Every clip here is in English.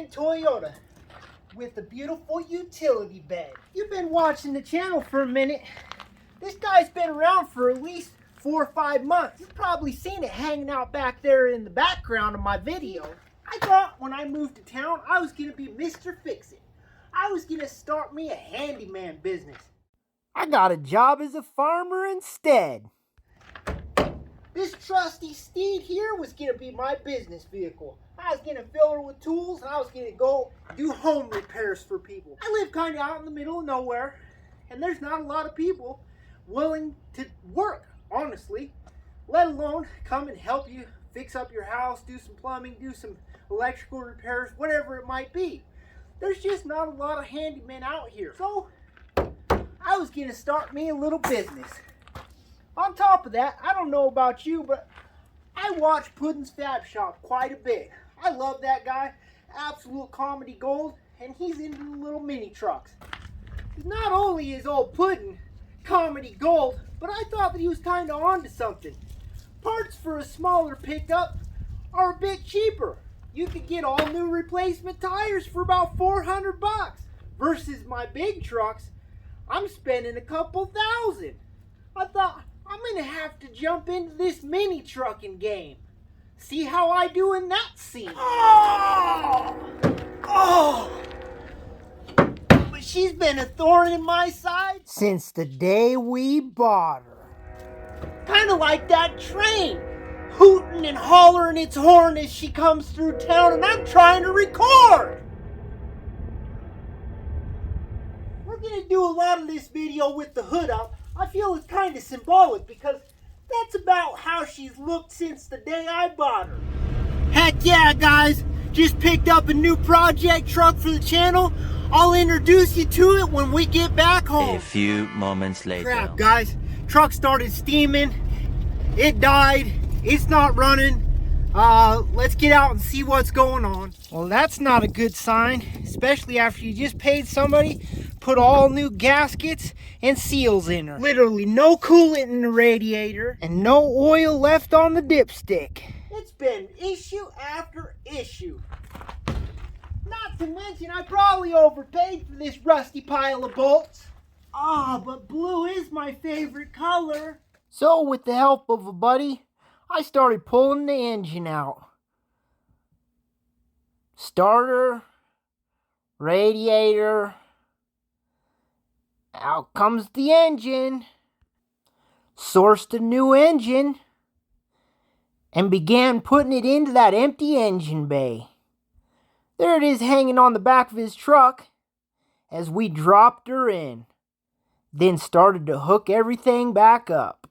brand Toyota with a beautiful utility bed. You've been watching the channel for a minute. This guy's been around for at least 4 or 5 months. You've probably seen it hanging out back there in the background of my video. I thought when I moved to town, I was gonna be Mr. Fix-It. I was gonna start me a handyman business. I got a job as a farmer instead. This trusty steed here was gonna be my business vehicle. I was gonna fill her with tools and I was gonna go do home repairs for people. I live kind of out in the middle of nowhere and there's not a lot of people willing to work, honestly, let alone come and help you fix up your house, do some plumbing, do some electrical repairs, whatever it might be. There's just not a lot of handymen out here. So I was gonna start me a little business. On top of that, I don't know about you, but I watch Puddin's Fab Shop quite a bit. I love that guy, absolute comedy gold, and he's into the little mini trucks. Not only is old Puddin comedy gold, but I thought that he was kind of onto something. Parts for a smaller pickup are a bit cheaper. You could get all new replacement tires for about $400 versus my big trucks. I'm spending a couple thousand. I thought I'm gonna have to jump into this mini trucking game. See how I do in that scene. Oh! But she's been a thorn in my side since the day we bought her. Kind of like that train, hooting and hollering its horn as she comes through town and I'm trying to record. We're gonna do a lot of this video with the hood up. I feel it's kind of symbolic because that's about how she's looked since the day I bought her. Heck yeah, guys, just picked up a new project truck for the channel. I'll introduce you to it when we get back home. A few moments later. Crap, guys, truck started steaming. It died. It's not running. Let's get out and see what's going on. Well, that's not a good sign, especially after you just paid somebody, put all new gaskets and seals in her. Literally no coolant in the radiator and no oil left on the dipstick. It's been issue after issue. Not to mention I probably overpaid for this rusty pile of bolts. But blue is my favorite color. So with the help of a buddy, I started pulling the engine out. Starter, radiator, out comes the engine. Sourced a new engine and began putting it into that empty engine bay. There it is hanging on the back of his truck as we dropped her in. Then started to hook everything back up.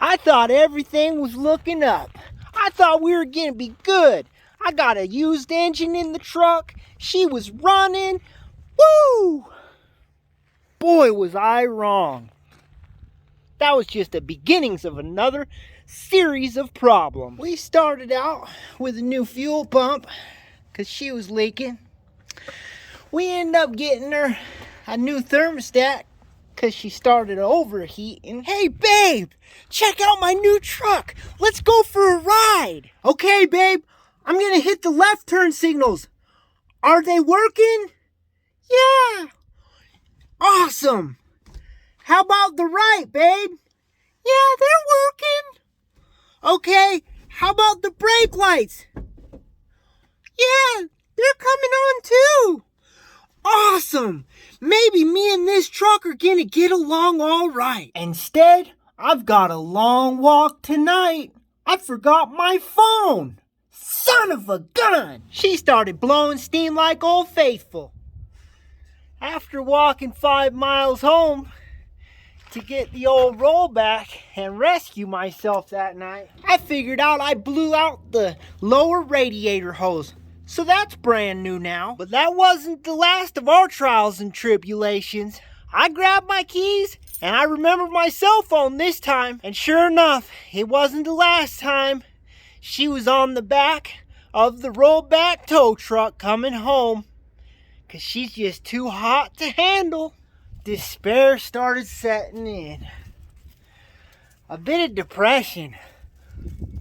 I thought everything was looking up. I thought we were gonna be good. I got a used engine in the truck. She was running. Woo! Boy, was I wrong. That was just the beginnings of another series of problems. We started out with a new fuel pump because she was leaking. We ended up getting her a new thermostat because she started overheating. Hey, babe, check out my new truck. Let's go for a ride. Okay, babe, I'm going to hit the left turn signals. Are they working? Yeah. Awesome. How about the right, babe? Yeah, they're working. Okay, how about the brake lights? Yeah, they're coming on too. Awesome. Maybe me and this truck are gonna get along all right. Instead, I've got a long walk tonight. I forgot my phone. Son of a gun. She started blowing steam like Old Faithful. After walking 5 miles home to get the old rollback and rescue myself that night, I figured out I blew out the lower radiator hose. So that's brand new now. But that wasn't the last of our trials and tribulations. I grabbed my keys and I remembered my cell phone this time. And sure enough, it wasn't the last time. She was on the back of the rollback tow truck coming home. Because she's just too hot to handle. Despair started setting in. A bit of depression.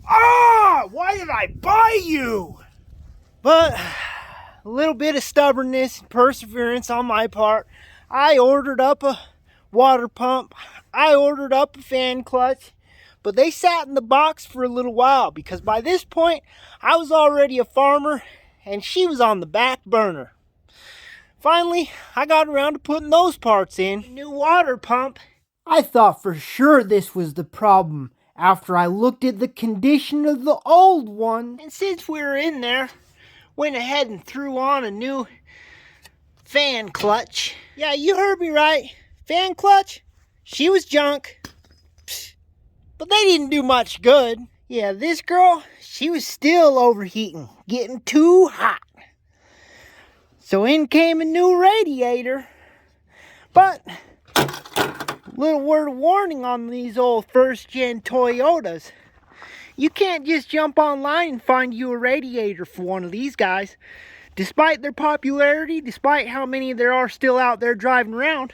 Why did I buy you? But a little bit of stubbornness and perseverance on my part, I ordered up a water pump. I ordered up a fan clutch. But they sat in the box for a little while because by this point, I was already a farmer and she was on the back burner. Finally, I got around to putting those parts in. New water pump. I thought for sure this was the problem after I looked at the condition of the old one. And since we were in there, went ahead and threw on a new fan clutch. Yeah, you heard me right. Fan clutch? She was junk. But they didn't do much good. Yeah, this girl, she was still overheating, getting too hot. So in came a new radiator. But, little word of warning on these old first-gen Toyotas. You can't just jump online and find you a radiator for one of these guys. Despite their popularity, despite how many there are still out there driving around,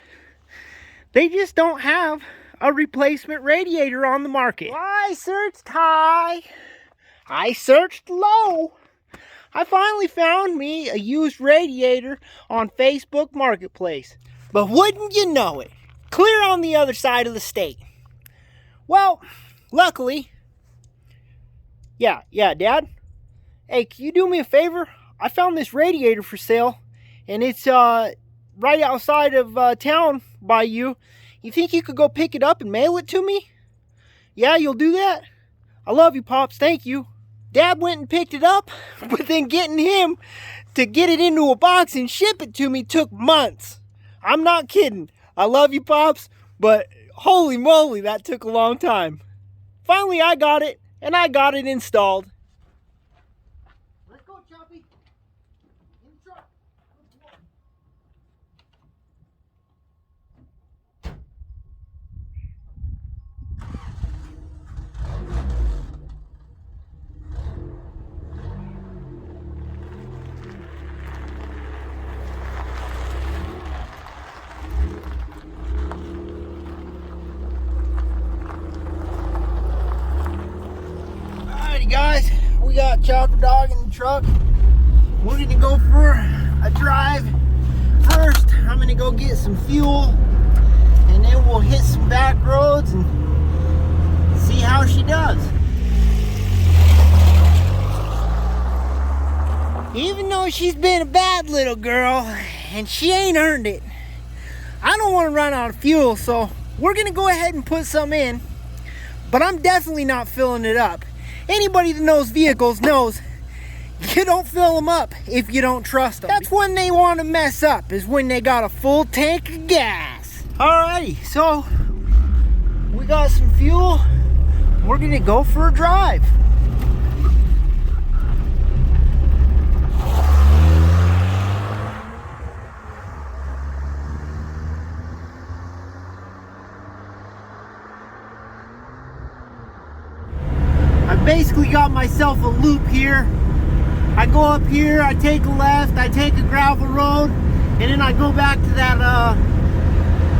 they just don't have a replacement radiator on the market. Well, I searched high. I searched low. I finally found me a used radiator on Facebook Marketplace. But wouldn't you know it, clear on the other side of the state. Well, luckily, yeah, Dad. Hey, can you do me a favor? I found this radiator for sale, and it's right outside of town by you. You think you could go pick it up and mail it to me? Yeah, you'll do that? I love you, Pops. Thank you. Dad went and picked it up, but then getting him to get it into a box and ship it to me took months. I'm not kidding. I love you, Pops, but holy moly, that took a long time. Finally, I got it, and I got it installed. Let's go, Choppy. In the truck. Alrighty, guys, we got Chopper Dog in the truck. We're gonna go for a drive. First, I'm gonna go get some fuel, and then we'll hit some back roads and see how she does. Even though she's been a bad little girl, and she ain't earned it, I don't want to run out of fuel, so we're gonna go ahead and put some in, but I'm definitely not filling it up. Anybody that knows vehicles knows you don't fill them up if you don't trust them. That's when they want to mess up, is when they got a full tank of gas. Alrighty, so we got some fuel. We're gonna go for a drive. I basically got myself a loop here. I go up here, I take a left, I take a gravel road, and then I go back to that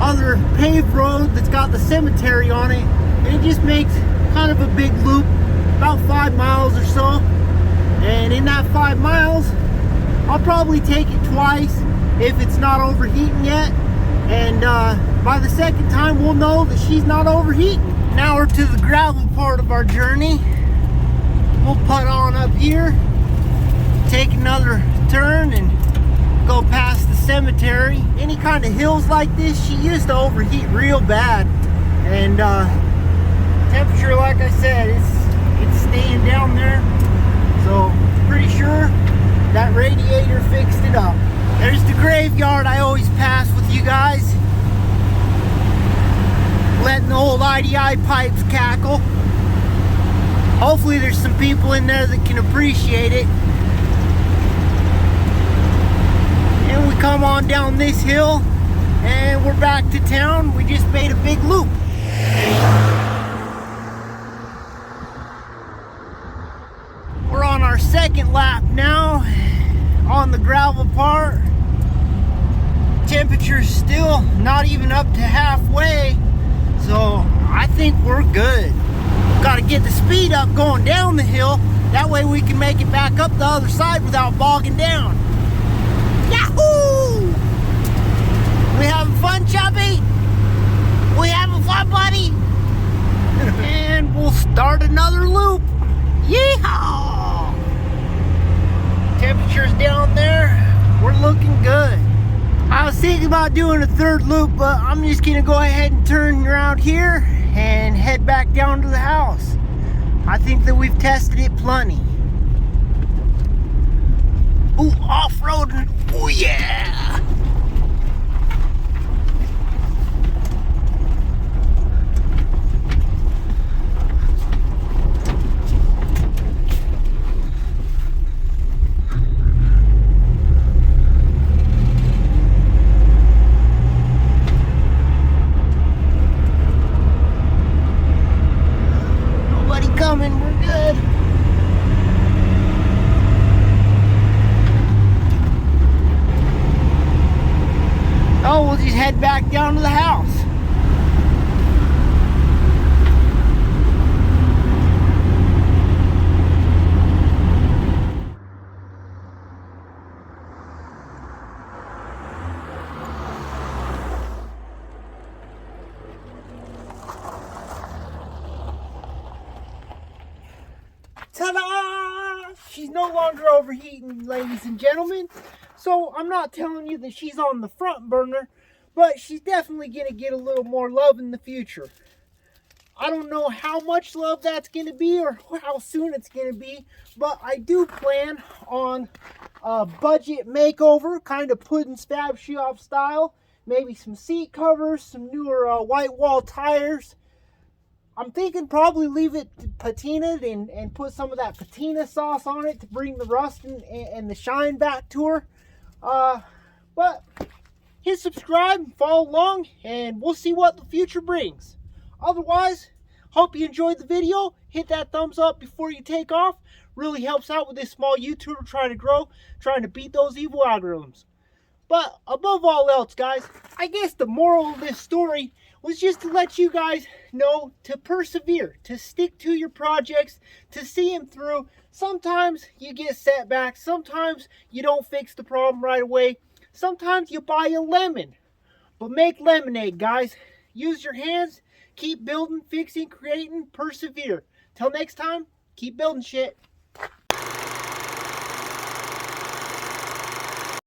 other paved road that's got the cemetery on it, and it just makes kind of a big loop, about 5 miles or so. And in that 5 miles, I'll probably take it twice if it's not overheating yet, and by the second time we'll know that she's not overheating. Now we're to the gravel part of our journey. We'll put on up here, take another turn, and go past the cemetery. Any kind of hills like this, she used to overheat real bad, and temperature, like I said, it's staying down there, so pretty sure that radiator fixed it up. There's the graveyard I always pass with you guys, letting the old IDI pipes cackle. Hopefully there's some people in there that can appreciate it. And we come on down this hill and we're back to town. We just made a big loop. We're on our second lap now on the gravel part. Temperature's still not even up to halfway, so I think we're good. Got to get the speed up going down the hill. That way we can make it back up the other side without bogging down. I was thinking about doing a third loop, but I'm just gonna go ahead and turn around here and head back down to the house. I think that we've tested it plenty. Ooh, off-roading, oh yeah! Coming, we're good. Oh, we'll just head back down to the house. Ta-da! She's no longer overheating, ladies and gentlemen. So I'm not telling you that she's on the front burner, but she's definitely going to get a little more love in the future. I don't know how much love that's going to be or how soon it's going to be, but I do plan on a budget makeover, kind of pudding Fab Shop style. Maybe some seat covers, some newer white wall tires. I'm thinking probably leave it patinaed and put some of that patina sauce on it to bring the rust and the shine back to her. But hit subscribe, follow along, and we'll see what the future brings. Otherwise, hope you enjoyed the video. Hit that thumbs up before you take off. Really helps out with this small YouTuber trying to grow, trying to beat those evil algorithms. But above all else, guys, I guess the moral of this story was just to let you guys know to persevere, to stick to your projects, to see them through. Sometimes you get setbacks. Sometimes you don't fix the problem right away. Sometimes you buy a lemon. But make lemonade, guys. Use your hands. Keep building, fixing, creating, persevere. Till next time, keep building shit.